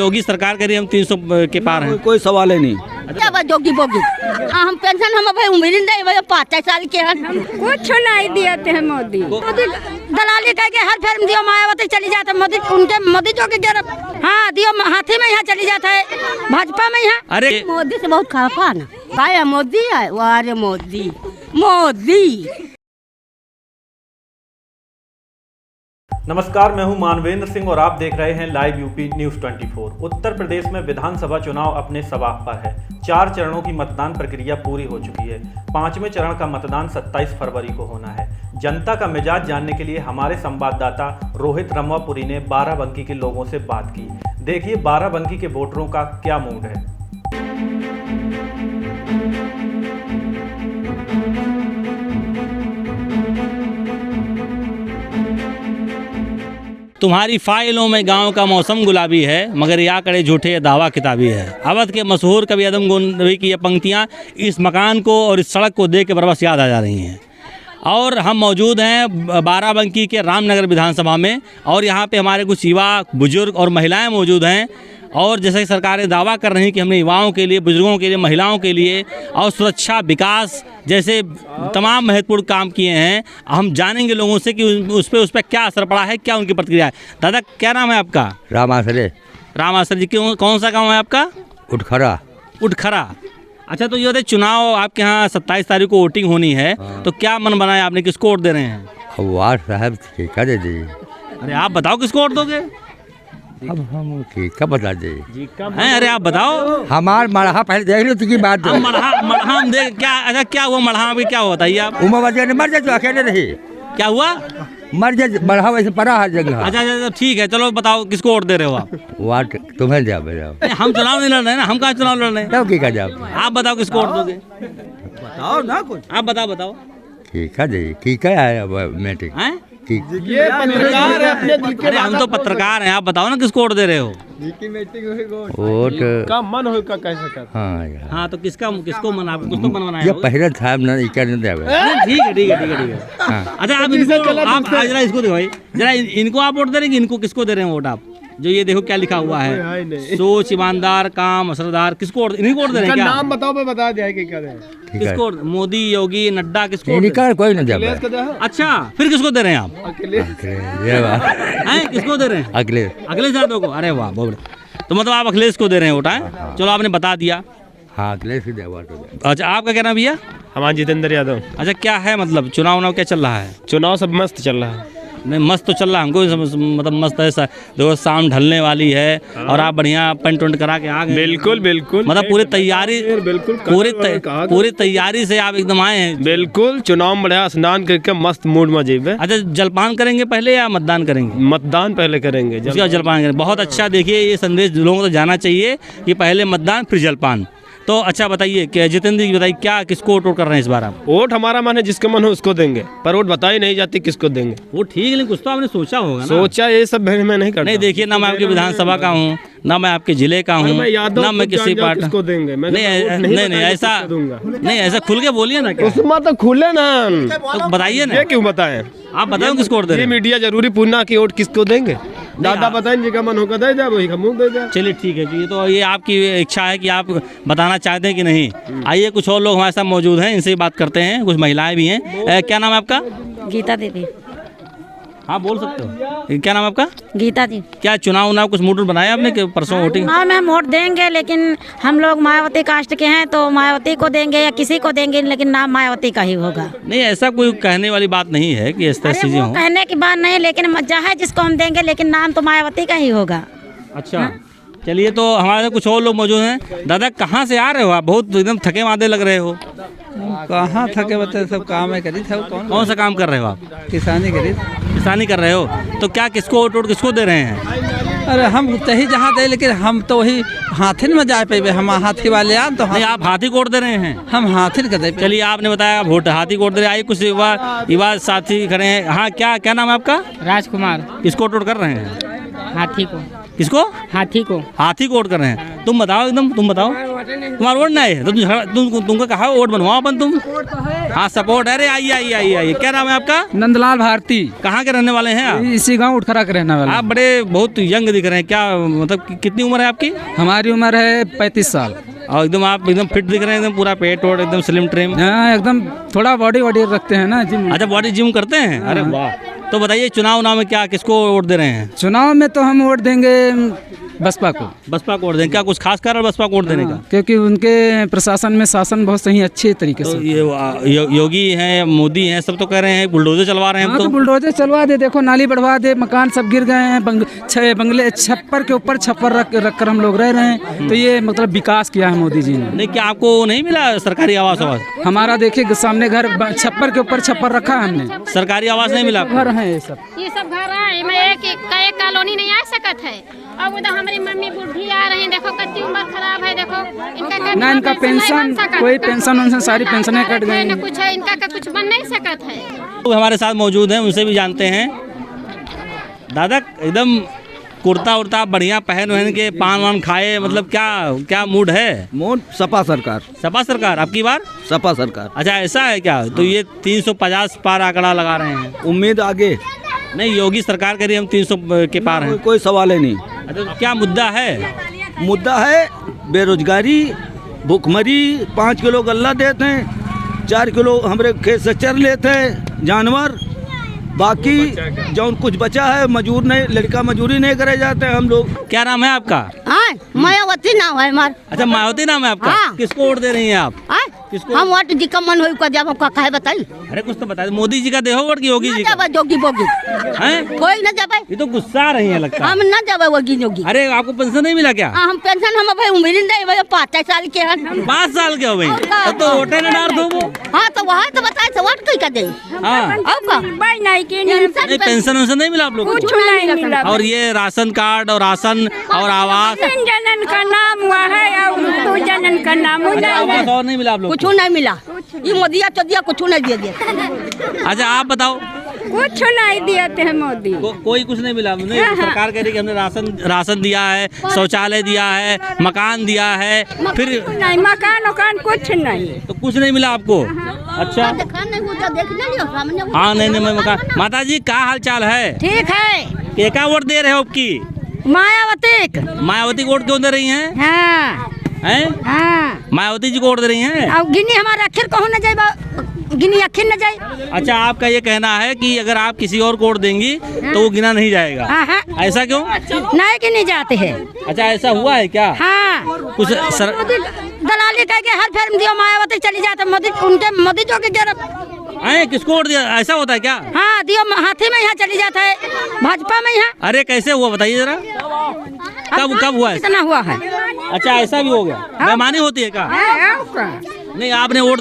योगी सरकार करी हम 300 के पार हैं। कोई सवाल ही नहीं। क्या बात जोगी बोगी हम पेंशन हम भाई उम्र नहीं भाई 5 साल के हैं कुछ नहीं दिए थे मोदी दलाली कह के हर फिल्म दियो मायावती चली जाता मोदी उनके मोदी जो के हाँ दियो हाथी में यहाँ चली जाता है भाजपा में यहाँ। अरे मोदी से बहुत खफा ना भाई मोदी है वारे मोदी मोदी। नमस्कार, मैं हूं मानवेंद्र सिंह और आप देख रहे हैं live UP news 24। Uttar Pradesh में विधानसभा चुनाव अपने समाप्त पर है। 4 चरणों की मतदान प्रक्रिया पूरी हो चुकी है। 5वें चरण का मतदान 27 फरवरी को होना है। जनता का मिजाज जानने के लिए हमारे संवाददाता रोहित रमवापुरी ने बाराबंकी के लोगों से बात की। देखिए बाराबंकी के वोटरों का क्या मूड है। तुम्हारी फाइलों में गांव का मौसम गुलाबी है, मगर या करे झूठे दावा किताबी है। अवध के मशहूर कवि आदम गोंडवी की ये पंक्तियाँ इस मकान को और इस सड़क को देख के बरबस याद आ जा रही हैं। और हम मौजूद हैं बाराबंकी के रामनगर विधानसभा में और यहाँ पे हमारे कुछ युवा बुजुर्ग और महिलाएं मौजूद हैं। और जैसे कि सरकारें दावा कर रही हैं कि हमने युवाओं के लिए, बुजुर्गों के लिए, महिलाओं के लिए और सुरक्षा, विकास जैसे तमाम महत्वपूर्ण काम किए हैं। हम जानेंगे लोगों से कि उस पर क्या असर पड़ा है, क्या उनकी प्रतिक्रिया है। दादा क्या नाम है आपका? रामासरे जी। क्यों, कौन सा गाँव है आपका? उठखरा। अच्छा, तो ये चुनाव आपके यहाँ 27 तारीख को वोटिंग होनी है, तो क्या मन बनाया आपने, किसको वोट दे रहे हैं? वार्ड साहब ठीक है दे। अरे आप बताओ किसको वोट दोगे? अब हम ठीक है बता दे। अरे आप बताओ। हमार मढ़ा पहले देख लो की बात। मढ़ा हम देख क्या? अच्छा क्या हुआ मढ़ा में, क्या हुआ बताइए आप। उमा वजह मर जाए तो अकेले रही। क्या हुआ? मर जाए, मढ़ा वैसे पड़ा हर जगह। अच्छा ठीक है, चलो बताओ किसको वोट दे रहे हो आप? वार्ड तुम्हें जाओ। हम चुनाव नहीं लड़ रहे हैं ना, हम कहाँ चुनाव लड़ रहे हैं। आप बताओ किसको वोट दोगे? बताओ ना कुछ। आप बताओ। ठीक है दे, ठीक है मीटिंग ये पत्रकार है अपने दिल के। अरे हम तो पत्रकार हैं, आप बताओ ना किसको वोट दे रहे हो? वोट का मन हो का कैसे कर। हाँ तो किसको मन, आपको कुछ तो मन बनाया ये पहले था ना, ठीक है। अच्छा आप जरा इसको देखो भाई, जरा इनको आप वोट दे रहे हैं, इनको किसको दे रहे हैं वोट आप? जो ये देखो क्या लिखा हुआ है, सोच, ईमानदार, काम, असरदार, किसको इन्हीं को वोट दे रहे हैं क्या? नाम बताओ, मैं बता दिया किसको? मोदी, योगी, नड्डा, किसको? कोई नहीं। अच्छा फिर किसको दे रहे हैं आप? किसको दे रहे हैं? अखिलेश यादव को। अरे वाह बहुत। तो मतलब आप अखिलेश को दे रहे हैं वोट? चलो आपने बता दिया। हाँ अखिलेश। अच्छा आपका क्या नाम भैया? हमारा जितेंद्र यादव। अच्छा क्या है मतलब चुनाव क्या चल रहा है? चुनाव सब मस्त चल रहा है। नहीं मस्त तो चल रहा है, हमको मतलब मस्त है। देखो शाम ढलने वाली है और आप बढ़िया पेंट वेंट करा के आ गए। बिल्कुल मतलब पूरी तैयारी, पूरी तैयारी से आप एकदम आए हैं। बिल्कुल चुनाव में बढ़िया स्नान करके मस्त मूड में जेबे। अच्छा जलपान करेंगे पहले या मतदान करेंगे? मतदान पहले करेंगे, जलपान करेंगे। बहुत अच्छा, देखिए ये संदेश लोगों को जाना चाहिए कि पहले मतदान फिर जलपान। तो अच्छा बताइए कि जितेंद्र जी बताइए क्या किसको वोट कर रहे हैं इस बार आप? वोट हमारा मन है जिसका मन हो उसको देंगे, पर वोट बताई नहीं जाती किसको देंगे। वो ठीक है, लेकिन कुछ तो आपने सोचा होगा ना? सोचा ये सब मैं नहीं करता। नहीं देखिए, ना मैं आपके विधानसभा का हूँ, ना मैं आपके जिले का हूँ, ना मैं किसी पार्टी को देंगे। नहीं ऐसा खुल के बोलिए ना। उसमें तो खुले ना, तो बताइए ना। क्यों बताएं? आप बताओ किसको वोट दे रहे हैं? मीडिया जरूरी पूछना कि वोट किसको देंगे। दादा बताएं जिसका मन होगा दे दे, वही का मुंह दे दे। चलिए ठीक है जी, तो ये आपकी इच्छा है कि आप बताना चाहते हैं कि नहीं। आइए कुछ और लोग हमारे साथ मौजूद हैं, इनसे बात करते हैं। कुछ महिलाएं भी हैं। क्या नाम है आपका? गीता दीदी। हाँ बोल सकते हो। क्या नाम है आपका? गीता जी। क्या चुनाव कुछ मूड बनाया आपने कि परसों वोटिंग? हाँ मैम वोट देंगे, लेकिन हम लोग मायावती कास्ट के हैं तो मायावती को देंगे या किसी को देंगे, लेकिन नाम मायावती का ही होगा। नहीं ऐसा कोई कहने वाली बात नहीं है कि इस तरह चीजें हो। कहने की बात नहीं, लेकिन मजा है जिसको हम देंगे, लेकिन नाम तो मायावती का ही होगा। अच्छा चलिए, तो हमारे कुछ और लोग मौजूद हैं। दादा कहाँ से आ रहे हो आप? बहुत एकदम थके मादे लग रहे हो। कहाँ थके बता, सब काम है करी था। कौन सा काम कर रहे हो आप? किसानी कर रहे हो। तो क्या किसको वोट किसको दे रहे हैं? अरे हम तो ही जहाँ दे, लेकिन हम तो वही हाथी में जा पे, हम हाथी वाले तो आप हाथी को वोट दे रहे हैं? हम हाथी का दे। चलिए आपने बताया वोट हाथी को वोट दे रहे हैं। आइए कुछ युवा साथी खड़े हैं। हाँ क्या नाम है आपका? राजकुमार। किसको वोट कर रहे हैं? हाथी को। किसको? हाथी को वोट कर रहे हैं। तुम बताओ एकदम, तुम बताओ। तुम्हारा वोट नहीं है तो तुमको कहा वोट बनवाओ अपन तुम। हाँ सपोर्ट है। अरे आइए आइए आइए आइए। क्या नाम है आपका? नंदलाल भारती, कहाँ के रहने वाले हैं आप? इसी गांव उठखरा के रहने वाला। आप बड़े बहुत यंग दिख रहे हैं, क्या मतलब कितनी उम्र है आपकी? हमारी उम्र है 35 साल। और एकदम आप एकदम फिट दिख रहे हैं, एकदम पूरा पेट वोट एकदम स्लिम ट्रिम। हाँ एकदम थोड़ा बॉडी वॉडी रखते हैं ना जिम। अच्छा बॉडी जिम करते हैं? अरे वाह। तो बताइए चुनाव में क्या किसको वोट दे रहे हैं? चुनाव में तो हम वोट देंगे बसपा को। बसपा को वोट देंगे? क्या कुछ खास कारण बसपा को वोट देने का? क्योंकि उनके प्रशासन में शासन बहुत सही अच्छे तरीके से। तो ये योगी हैं, मोदी हैं, सब तो कह रहे हैं बुलडोजर चलवा रहे हैं। हम तो बुलडोजर चलवा दे, देखो नाली बढ़वा दे, मकान सब गिर गए हैं, बंगले छप्पर के ऊपर छप्पर रख कर हम लोग रह रहे हैं। तो ये मतलब विकास किया है मोदी जी ने। नहीं क्या आपको नहीं मिला सरकारी आवास? हमारा देखिए सामने घर छप्पर के ऊपर छप्पर रखा है हमने, सरकारी आवास नहीं मिला? घर है ये सब घर है। मैं एक कॉलोनी नहीं आ सकत है। अब उधर हमारी मम्मी बूढ़ी आ रही, देखो कितनी उम्र खराब है। देखो ना इनका पेंशन, कोई पेंशन उनसे सारी पेंशनें कट गई ना कुछ है, इनका का कुछ बन नहीं सकत है। तो हमारे साथ मौजूद हैं, उनसे भी जानते हैं। दादा एकदम कुर्ता उर्ता बढ़िया पहन के पान वान खाए, मतलब क्या मूड है? मूड सपा सरकार। सपा सरकार आपकी बार? सपा सरकार। अच्छा ऐसा है क्या? तो ये 350 पार आंकड़ा लगा रहे हैं। उम्मीद आगे नहीं, योगी सरकार कह रही हम 300 के पार हैं। कोई सवाल ही नहीं। अच्छा तो क्या मुद्दा है? मुद्दा है बेरोजगारी, भूखमरी। 5 किलो गल्ला देते हैं, 4 किलो हमारे खेत से चर लेते हैं जानवर। बाकी जो कुछ बचा है मजूर नहीं, लड़का मजूरी नहीं करे जाते हैं हम लोग। क्या नाम है आपका? मायावती नाम है हमारा। अच्छा मायावती नाम है आपका? हाँ। किसको वोट दे रही हैं आप? किसको? हम वोट जी का मन हो जब हमका कहे बताई। अरे कुछ तो बता दे, मोदी जी का देहो वोट की योगी जी का? जोगी बोगी हैं? कोई न जाबे। ये तो गुस्सा आ रही है लगता है। हम न जाबे वोगी जोगी। अरे आपको पेंशन नहीं मिला क्या? हम पेंशन हम भाई उम्र नहीं भाई 5 साल के हैं। 5 साल के हो भाई तो वोटे न डाल दो वो। हाँ तो वहाँ तो बताए तो वोट कई का दे। हाँ नहीं पेंशन वेंशन नहीं मिला आप लोग? कुछ नहीं मिला। और ये राशन कार्ड और राशन और आवास जनन का नाम हुआ है और जनन का नाम और नहीं मिला आप लोग? कुछ नहीं मिला। ये मोदिया तो दिया, कुछ नहीं दिया दिया। अच्छा आप बताओ। कुछ नहीं दिए थे मोदी। कोई कुछ नहीं मिला? नहीं सरकार कह रही कि हमने राशन दिया है, शौचालय दिया है, मकान दिया है, फिर नहीं मकान कुछ नहीं। तो कुछ नहीं मिला आपको? अच्छा हाँ नहीं मैं मकान। माता जी क्या हाल चाल है? ठीक है। क्या वोट दे रहे हो आपकी? मायावती। मायावती को वोट क्यों दे रही हैं? हाँ हाँ मायावती जी को वोट दे रही हैं? अब गिनी हमारा अखिर कहूँ न जाए, गिनी अखिर न जाए। अच्छा आपका ये कहना है कि अगर आप किसी और को वोट देंगी तो वो गिना नहीं जाएगा? हाँ। ऐसा क्यों? नहीं गिनी जाते हैं। अच्छा ऐसा हुआ है क्या? हाँ कुछ दलाली कह के हर फिल्म दियो मायावती चली जाते, मोदी जो के किसको वोट दिया? ऐसा होता है क्या? हाँ दियो हाथी में यहाँ चली जाता है, भाजपा में यहाँ। अरे कैसे हुआ बताइए जरा। कब हुआ? इतना हुआ है। अच्छा ऐसा भी हो गया? बेईमानी होती है क्या? नहीं आपने वोट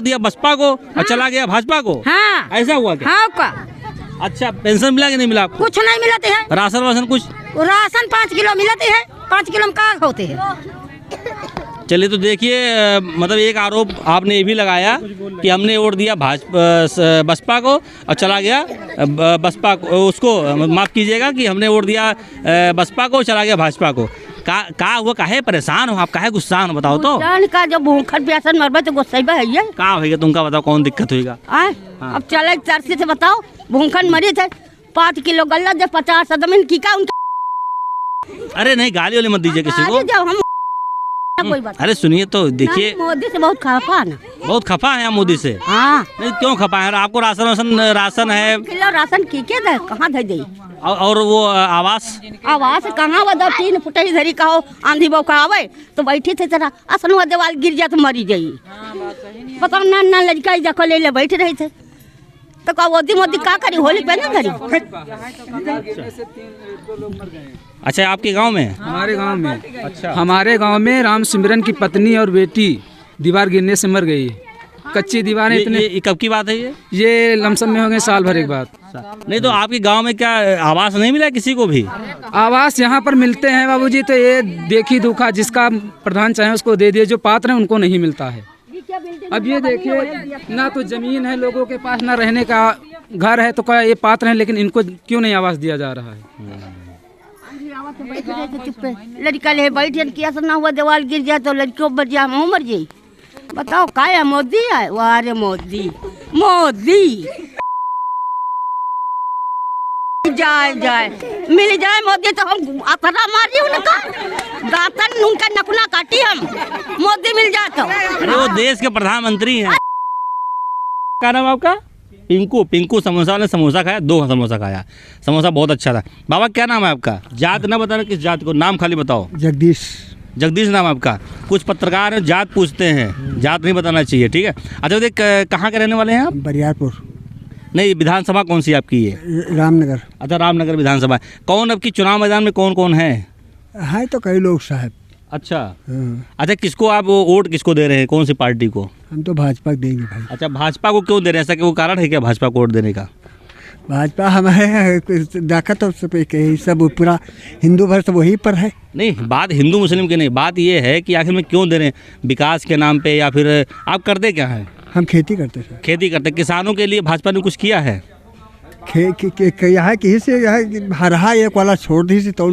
दिया बसपा को और चला गया भाजपा को। हाँ ऐसा हुआ क्या? हाँ का। अच्छा पेंशन मिला कि नहीं मिला आपको? कुछ नहीं मिलते है। राशन वाशन कुछ? राशन 5 किलो मिलते है। 5 किलो में क्या होते है? चलिए तो देखिए मतलब एक आरोप आपने ये भी लगाया कि हमने वोट दिया बसपा को और चला गया बसपा को, उसको माफ़ कीजिएगा कि हमने वोट दिया बसपा को चला गया भाजपा को। का हुआ? काहे परेशान हो आप? काहे गुस्सा हो बताओ तो? का जब भूखन प्यासन मरबे तो गुस्सा है ये। का होगा तुमका बताओ कौन दिक्कत होगा? हाँ। अब चले चर्ची से बताओ भूखन मरी थे 5 किलो गल्ला जब 50 आदमी की का उनका। अरे नहीं गाली वाली मत दीजिए किसी को। जब हम कोई बात। अरे सुनिए तो देखिए मोदी से बहुत खफा ना। बहुत खफा है आप मोदी से? हाँ। नहीं क्यों खफा है? आपको राशन है? किलो राशन की के दे कहाँ दे दी? और वो आवास कहाँ बदा 3 फुट ही धरी कहो आंधी बौका आवे तो बैठी थे जरा असन हुआ दीवार गिर जाए तो मरी जाई। बताओ ना लड़का जखो ले बैठे रहे थे तो का मोदी का करी होली पे ना धरी। अच्छा आपके गांव में? हमारे गांव में। अच्छा हमारे गांव में राम सिमरन की पत्नी और बेटी दीवार गिरने से मर गई। कच्ची दीवारें इतने। कब की बात है ये लमसम में हो गए साल भर एक बात। नहीं तो आपके गांव में क्या आवास नहीं मिला किसी को भी? आवास यहाँ पर मिलते हैं बाबूजी, तो ये देखी दुखा जिसका प्रधान चाहे उसको दे दिए, जो पात्र है उनको नहीं मिलता है। अब ये देखिए ना तो जमीन है लोगों के पास, ना रहने का घर है, तो क्या ये पात्र हैं लेकिन इनको क्यों नहीं आवास दिया जा रहा है? बैठ रहे थे चुप्पे, लड़का ले बैठे किया सब ना हुआ, दीवार गिर जाए तो लड़कियों बच जाए, हम मर जाए। बताओ क्या है मोदी है, वाह रे मोदी, मोदी जाए जाए मिल जाए मोदी तो हम अतरा मारी उनका, दातन उनका नकुना काटी हम, मोदी मिल जाए तो। अरे वो देश के प्रधानमंत्री हैं। क्या नाम है आपका? पिंकू। पिंकू समोसा वाले समोसा खाया, 2 समोसा खाया, समोसा बहुत अच्छा था। बाबा क्या नाम है आपका? जात ना बताना, किस जात को, नाम खाली बताओ। जगदीश। जगदीश नाम आपका। कुछ पत्रकार हैं जात पूछते हैं, जात नहीं बताना चाहिए, ठीक है। अच्छा देख, कहाँ के रहने वाले हैं आप? बरियारपुर। नहीं, विधानसभा कौन सी आपकी है? रामनगर। अच्छा, रामनगर विधानसभा। कौन अब की चुनाव मैदान में कौन कौन है? है तो कई लोग साहब। अच्छा। अच्छा, किसको आप वोट किसको दे रहे हैं, कौन सी पार्टी को? हम तो भाजपा देंगे भाई। अच्छा, भाजपा को क्यों दे रहे हैं, ऐसा कोई कारण है क्या भाजपा को वोट देने का? भाजपा हमारे देखा तो सब पूरा हिंदू भर सब वही पर है। नहीं, बात हिंदू मुस्लिम की नहीं, बात ये है कि आखिर में क्यों दे रहे हैं, विकास के नाम पे, या फिर आप करते क्या हैं? हम खेती करते हैं। खेती करते। किसानों के लिए भाजपा ने कुछ किया है? यहाँ कहीं से हरहा एक वाला छोड़ दी तो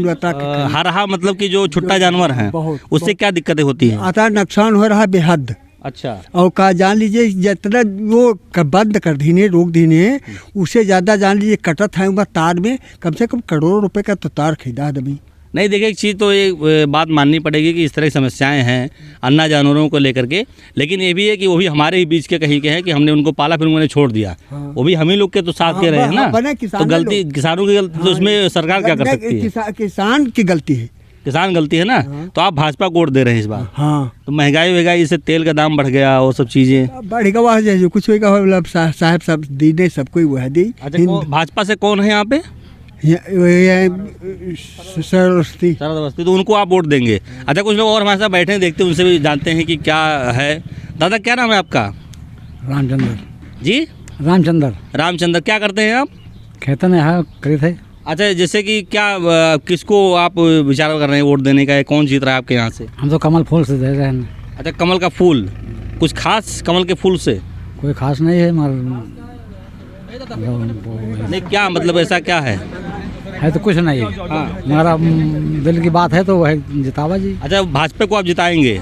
हरहा मतलब कि जो छुट्टा जानवर है, उससे क्या दिक्कतें होती हैं? आता नुकसान हो रहा बेहद। अच्छा। और का जान लीजिए जितना वो बंद कर दीने, रोक दीने, उससे ज़्यादा जान लीजिए कटत है वह तार में कम से कम करोड़ों रुपए का तो तार खरीदा आदमी। नहीं, देखिए एक चीज़ तो एक बात माननी पड़ेगी कि इस तरह की समस्याएं हैं अन्ना जानवरों को लेकर के, लेकिन ये भी है कि वो भी हमारे ही बीच के कहीं के हैं कि हमने उनको पाला फिर उन्होंने छोड़ दिया। वो भी हम ही लोग के तो साथ के रहे हैं ना, तो गलती किसानों की गलती तो उसमें सरकार क्या कर सकती है? किसान की गलती है। किसान गलती है ना। तो आप भाजपा को वोट दे रहे हैं इस बार? हाँ। तो महंगाई से तेल का दाम बढ़ गया, वो सब चीज़ें बढ़ेगा, वह जो कुछ होगा मतलब साहब सब दी नहीं, सबको वह दी। अच्छा, भाजपा से कौन है यहाँ पे? सरस्वती। तो उनको आप वोट देंगे। अच्छा, कुछ लोग और हमारे साथ बैठे हैं, देखते हैं, उनसे भी जानते हैं कि क्या है। दादा क्या नाम है आपका? रामचंद्र जी। रामचंद्र। रामचंद्र, क्या करते हैं आप? खेतन में है करीब है। अच्छा, जैसे कि क्या किसको आप विचार कर रहे हैं वोट देने का, कौन जीत रहा है आपके यहाँ से? हम तो कमल फूल से दे रहे हैं। अच्छा, कमल का फूल, कुछ खास कमल के फूल से? कोई खास नहीं है नहीं, क्या मतलब ऐसा क्या है तो कुछ नहीं है। हाँ। हमारा दिल की बात है तो वह जितावा जी। अच्छा, भाजपा को आप जिताएंगे?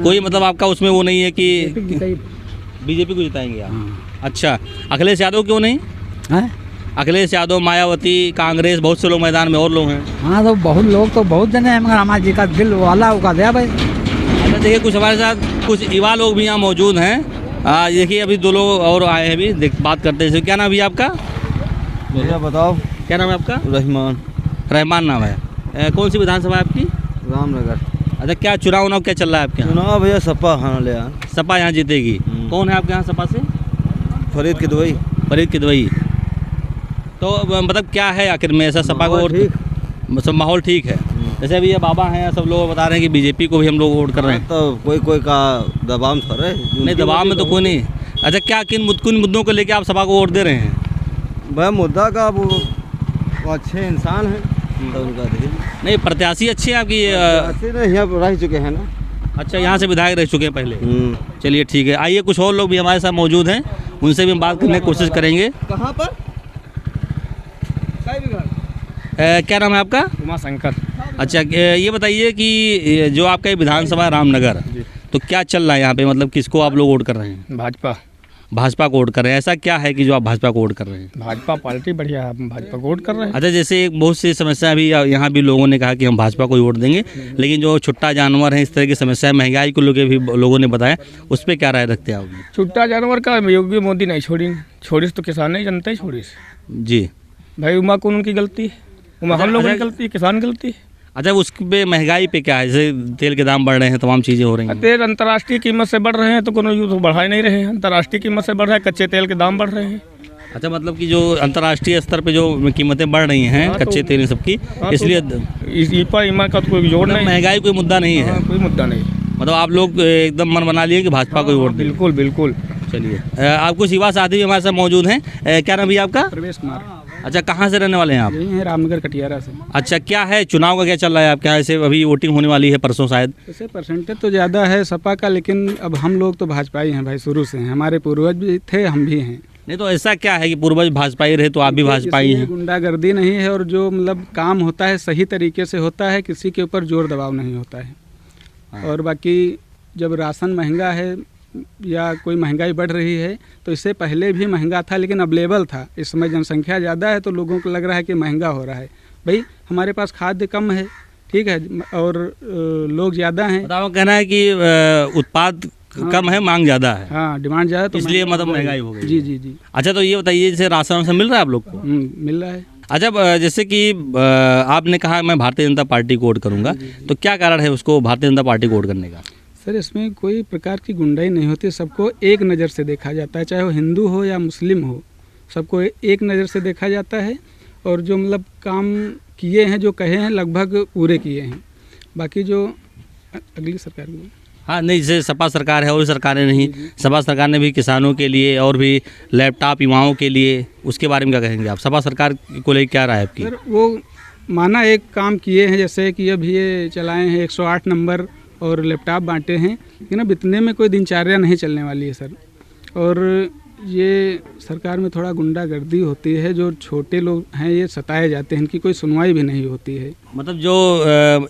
कोई मतलब आपका उसमें वो नहीं है कि बीजेपी को जिताएंगे आप? अच्छा, अखिलेश यादव क्यों नहीं है? अखिलेश यादव, मायावती, कांग्रेस, बहुत से लोग मैदान में और लोग हैं। हाँ, तो बहुत लोग तो बहुत जने हैं, मगर हमारे जी का दिल वाला उका दिया भाई। अच्छा, देखिए कुछ हमारे साथ कुछ युवा लोग भी यहाँ मौजूद हैं। देखिए अभी 2 लोग और आए हैं, अभी बात करते हैं। क्या नाम है आपका? मेरा बताओ। क्या नाम है आपका? रहमान। रहमान नाम है। कौन सी विधानसभा है आपकी? रामनगर। अच्छा, क्या चुनाव क्या चल रहा है आपके यहाँ? चुनाव भैया सपा हाँ ले यार। सपा यहाँ जीतेगी। कौन है आपके यहाँ सपा से? फरीद की दवाई। फरीद की दवाई। तो मतलब क्या है आखिर में ऐसा सपा को? सब माहौल ठीक है। जैसे अभी ये बाबा हैं, सब लोग बता रहे हैं कि बीजेपी को भी हम लोग वोट कर रहे हैं। तो कोई का दबाव में थोड़े नहीं, दबाव में तो कोई नहीं। अच्छा, क्या किन मुद्दों को लेके आप सपा को वोट दे रहे हैं? भाई मुद्दा का वो अच्छे इंसान हैं तो उनका नहीं, प्रत्याशी अच्छे हैं आपकी? यहाँ रह चुके हैं ना। अच्छा, यहाँ से विधायक रह चुके हैं पहले। चलिए ठीक है, आइए कुछ और लोग भी हमारे साथ मौजूद हैं, उनसे भी हम बात करने की कोशिश करेंगे। कहाँ पर? क्या नाम है आपका? उमाशंकर। अच्छा, ये बताइए कि जो आपका विधानसभा रामनगर, तो क्या चल रहा है यहाँ पे, मतलब किसको आप लोग वोट कर रहे हैं? भाजपा को वोट कर रहे हैं। ऐसा क्या है कि जो आप भाजपा को वोट कर रहे हैं? भाजपा पार्टी बढ़िया है, हम भाजपा को वोट कर रहे हैं। अच्छा, जैसे बहुत सी समस्या भी यहाँ भी लोगों ने कहा कि हम भाजपा को ही वोट देंगे, लेकिन जो छुट्टा जानवर है, इस तरह की समस्या, महंगाई को लेकर भी लोगों ने बताया, उस पर क्या राय रखते हैं आप? छुट्टा जानवर का योगी मोदी नहीं छोड़ी तो किसान नहीं जनता ही छोड़ी जी भाई। उमा कौन उनकी गलती है? उमा हम लोगों की गलती है, किसान गलती है। अच्छा, उस पे महंगाई पे क्या है? जैसे तेल के दाम बढ़ रहे हैं, तमाम चीज़ें हो रही हैं। तेल अंतर्राष्ट्रीय कीमत से बढ़ रहे हैं तो कोनो यूँ तो बढ़ा ही नहीं रहे हैं। अंतर्राष्ट्रीय कीमत से बढ़ रहा है, कच्चे तेल के दाम बढ़ रहे हैं। अच्छा, मतलब कि जो अंतर्राष्ट्रीय स्तर पे जो कीमतें बढ़ रही हैं कच्चे तेल सबकी, इसलिए इमा का तो कोई जोड़ नहीं, महंगाई कोई मुद्दा नहीं है। कोई मुद्दा नहीं। मतलब आप लोग एकदम मन बना लिए कि भाजपा को वोट? बिल्कुल बिल्कुल। चलिए, आप कुछ युवा साथी भी हमारे साथ मौजूद हैं। क्या नाम है आपका? प्रवेश कुमार। अच्छा, कहाँ से रहने वाले हैं आप? यही है रामनगर कटियारा से। अच्छा, क्या है चुनाव का क्या चल रहा है आपके यहाँ? ऐसे अभी वोटिंग होने वाली है परसों शायद। वैसे परसेंटेज तो ज़्यादा है सपा का, लेकिन अब हम लोग तो भाजपा ही हैं भाई, शुरू से हैं। हमारे पूर्वज भी थे, हम भी हैं। नहीं तो ऐसा क्या है कि पूर्वज भाजपाई रहे तो आप भी भाजपाई किसी में हैं? गुंडागर्दी नहीं है, और जो मतलब काम होता है सही तरीके से होता है, किसी के ऊपर जोर दबाव नहीं होता है। और बाकी जब राशन महंगा है या कोई महंगाई बढ़ रही है तो इससे पहले भी महंगा था, लेकिन अवेलेबल था। इस समय जनसंख्या ज़्यादा है तो लोगों को लग रहा है कि महंगा हो रहा है। भाई हमारे पास खाद्य कम है, ठीक है, और लोग ज़्यादा हैं। बताओ, कहना है कि उत्पाद कम है, मांग ज़्यादा है, हाँ, डिमांड ज़्यादा, तो इसलिए मतलब महंगाई हो गई। जी जी जी। अच्छा, तो ये बताइए, जैसे राशन से मिल रहा है आप लोग को? मिल रहा है। अच्छा, जैसे कि आपने कहा मैं भारतीय जनता पार्टी को वोट करूंगा, तो क्या कारण है उसको भारतीय जनता पार्टी को वोट करने का? सर, इसमें कोई प्रकार की गुंडाई नहीं होती, सबको एक नज़र से देखा जाता है, चाहे वो हिंदू हो या मुस्लिम हो, सबको एक नज़र से देखा जाता है। और जो मतलब काम किए हैं, जो कहे हैं, लगभग पूरे किए हैं। बाकी जो अगली सरकार की, हाँ, नहीं, जैसे सपा सरकार है और सरकारें नहीं, सपा सरकार ने भी किसानों के लिए और भी लैपटॉप युवाओं के लिए, उसके बारे में क्या कहेंगे आप? सपा सरकार को लेकर क्या राय आपकी? सर, वो माना एक काम किए हैं, जैसे कि अभी ये चलाए हैं 108 नंबर और लैपटॉप बांटे हैं, लेकिन अब इतने में कोई दिनचर्या नहीं चलने वाली है सर। और ये सरकार में थोड़ा गुंडागर्दी होती है, जो छोटे लोग हैं ये सताए जाते हैं, इनकी कोई सुनवाई भी नहीं होती है। मतलब जो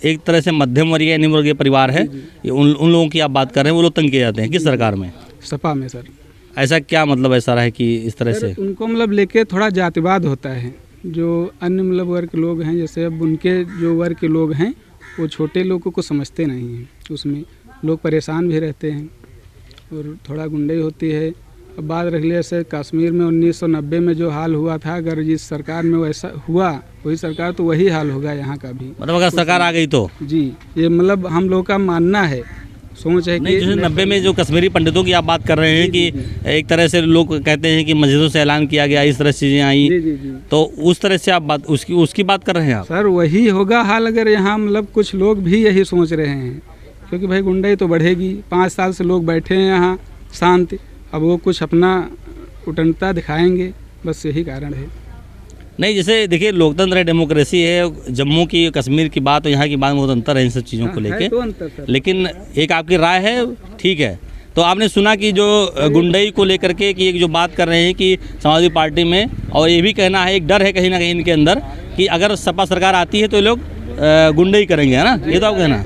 एक तरह से मध्यम वर्गीय या निम्न वर्गीय परिवार है, ये उन लोगों की आप बात कर रहे हैं, वो लोग तंग किए जाते हैं किस सरकार में? सपा में सर। ऐसा क्या मतलब ऐसा रहा है कि इस तरह से? उनको मतलब लेके थोड़ा जातिवाद होता है। जो अन्य मतलब वर्ग के लोग हैं, जैसे अब उनके जो वर्ग के लोग हैं वो छोटे लोगों को समझते नहीं हैं, उसमें लोग परेशान भी रहते हैं और थोड़ा गुंडाई होती है। अब बात रख लिया जैसे कश्मीर में 1990 में जो हाल हुआ था, अगर जिस सरकार में वैसा हुआ वही सरकार, तो वही हाल होगा यहाँ का भी। मतलब अगर सरकार आ गई तो? जी, ये मतलब हम लोग का मानना है, सोच है। नहीं, जैसे 90 में जो कश्मीरी पंडितों की आप बात कर रहे हैं कि एक तरह से लोग कहते हैं कि मस्जिदों से ऐलान किया गया, इस तरह से चीज़ें आई, तो उस तरह से आप बात उसकी बात कर रहे हैं आप? सर, वही होगा हाल अगर यहाँ मतलब कुछ लोग भी यही सोच रहे हैं, क्योंकि भाई गुंडाई तो बढ़ेगी। 5 साल से लोग बैठे हैं यहाँ शांति, अब वो कुछ अपना उटनता दिखाएंगे, बस यही कारण है। नहीं, जैसे देखिए, लोकतंत्र है, डेमोक्रेसी है, जम्मू की कश्मीर की बात और यहाँ की बात में बहुत अंतर है इन सब चीज़ों को लेके, लेकिन एक आपकी राय है, ठीक है। तो आपने सुना कि जो गुंडई को लेकर के कि एक जो बात कर रहे हैं कि समाजवादी पार्टी में, और ये भी कहना है, एक डर है कहीं ना कहीं इनके अंदर कि अगर सपा सरकार आती है तो ये लोग गुंडई करेंगे, है ना? ये तो आप कहना।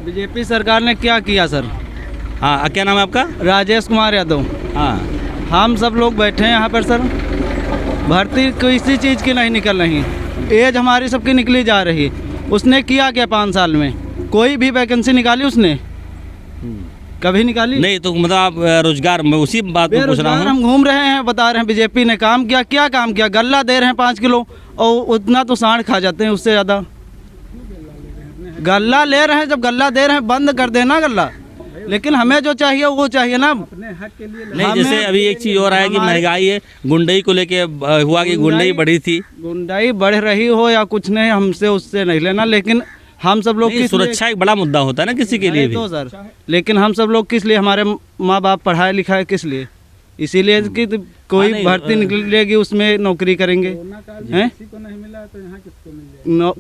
बीजेपी सरकार ने क्या किया सर? हाँ, क्या नाम है आपका? राजेश कुमार यादव। हाँ, हम सब लोग बैठे हैं यहाँ पर सर, भर्ती किसी चीज़ की नहीं निकल रही, एज हमारी सबकी निकली जा रही। उसने किया क्या 5 साल में? कोई भी वैकेंसी निकाली उसने? कभी निकाली नहीं। तो मतलब आप रोजगार में उसी बात में पूछ रहा हूँ। हम घूम रहे हैं, बता रहे हैं बीजेपी ने काम किया। क्या काम किया? गल्ला दे रहे हैं 5 किलो, और उतना तो सांड खा जाते हैं, उससे ज़्यादा गल्ला ले रहे हैं। जब गल्ला दे रहे हैं बंद कर देना गल्ला, लेकिन हमें जो चाहिए वो चाहिए ना। नहीं, जैसे अभी एक चीज़ और है कि महंगाई है, गुंडई को लेके हुआ कि गुंडई बढ़ी थी। गुंडाई बढ़ रही हो या कुछ नहीं, हमसे उससे नहीं लेना, लेकिन हम सब लोग की सुरक्षा एक बड़ा मुद्दा होता है ना किसी के लिए भी। तो सर, लेकिन हम सब लोग किस लिए, हमारे माँ बाप पढ़ाए लिखाए किस लिए? इसीलिए कि कोई भर्ती निकलेगी उसमें नौकरी करेंगे हैं।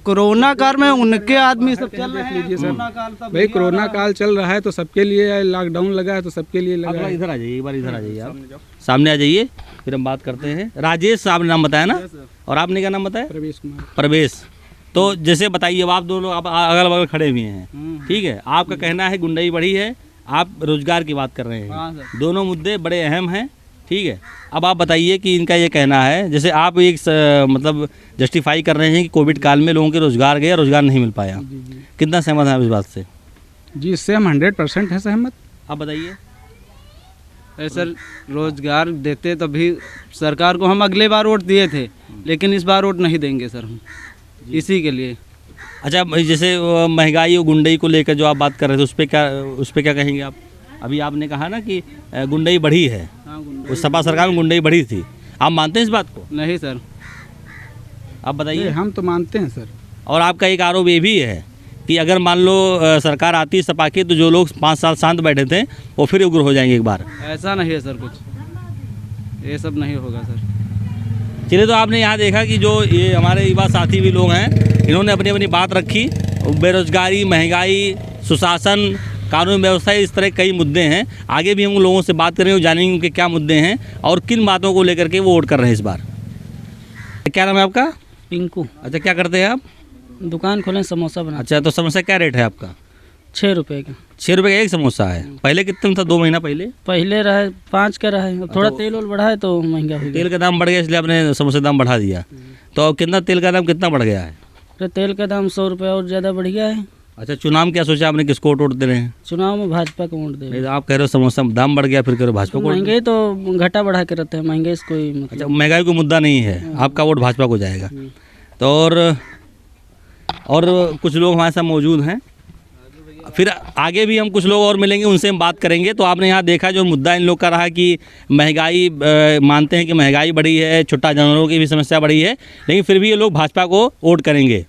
कोरोना काल में उनके आदमी सब चल रहे हैं। भाई कोरोना काल चल रहा है तो सबके लिए, लॉकडाउन लगा है तो सबके लिए लगा है। इधर आ जाइए, एक बार इधर आ जाइए, आप सामने आ जाइए, फिर हम बात करते हैं। राजेश साहब ने नाम बताया ना, और आपने क्या नाम बताया? प्रवेश कुमार। प्रवेश। तो जैसे बताइए, अब आप दोनों आप अगल बगल खड़े हुए हैं, ठीक है, आपका कहना है गुंडई बढ़ी है, आप रोजगार की बात कर रहे हैं, दोनों मुद्दे बड़े अहम हैं, ठीक है। अब आप बताइए कि इनका ये कहना है, जैसे आप एक मतलब जस्टिफाई कर रहे हैं कि कोविड काल में लोगों के रोजगार गया, रोजगार नहीं मिल पाया, कितना सहमत हैं आप इस बात से? जी, इससे हम 100% है सहमत। आप बताइए। सर, रोजगार देते तभी सरकार को हम अगले बार वोट दिए थे, लेकिन इस बार वोट नहीं देंगे सर हम, इसी के लिए। अच्छा, जैसे महंगाई और गुंडई को लेकर जो आप बात कर रहे थे, उस पर क्या कहेंगे आप? अभी आपने कहा ना कि गुंडई बढ़ी है, उस सपा सरकार में गुंडई बढ़ी थी, आप मानते हैं इस बात को? नहीं सर। आप बताइए। हम तो मानते हैं सर। और आपका एक आरोप ये भी है कि अगर मान लो सरकार आती सपा की, तो जो लोग 5 साल शांत बैठे थे वो फिर उग्र हो जाएंगे एक बार। ऐसा नहीं है सर, कुछ ये सब नहीं होगा सर। चलिए, तो आपने यहाँ देखा कि जो ये हमारे युवा साथी भी लोग हैं, इन्होंने अपनी अपनी बात रखी। बेरोजगारी, महंगाई, सुशासन कानून व्यवस्था, इस तरह कई मुद्दे हैं। आगे भी हम लोगों से बात करेंगे और जानेंगे उनके क्या मुद्दे हैं और किन बातों को लेकर के वो वोट कर रहे हैं इस बार। क्या नाम है आपका? पिंकू। अच्छा, क्या करते हैं आप? दुकान खोलें, समोसा बना। अच्छा, तो समोसा क्या रेट है आपका? 6 रुपये का। 6 रुपये का एक समोसा है। पहले कितने में था? 2 महीना पहले रहा 5 का रहा है। थोड़ा तेल और बढ़ा है तो महंगा हो गया। तेल का दाम बढ़ गया इसलिए आपने समोसे दाम बढ़ा दिया। तो कितना तेल का दाम कितना बढ़ गया है? तेल का दाम 100 रुपये और ज़्यादा बढ़ गया है। अच्छा, चुनाव क्या सोचा आपने, किसको वोट दे रहे हैं? चुनाव में भाजपा को वोट दे। आप कह रहे हो समोसा दाम बढ़ गया, फिर कह रहे हो भाजपा को। महंगाई तो घटा बढ़ा के रहते हैं, महंगाई से कोई मतलब। अच्छा, महंगाई को मुद्दा नहीं है, आपका वोट भाजपा को जाएगा। तो और कुछ लोग हमारे साथ मौजूद हैं, फिर आगे भी हम कुछ लोग और मिलेंगे, उनसे हम बात करेंगे। तो आपने यहाँ देखा जो मुद्दा इन लोग का रहा कि महंगाई, मानते हैं कि महंगाई बढ़ी है, छोटा जानवरों की भी समस्या बढ़ी है, लेकिन फिर भी ये लोग भाजपा को वोट करेंगे।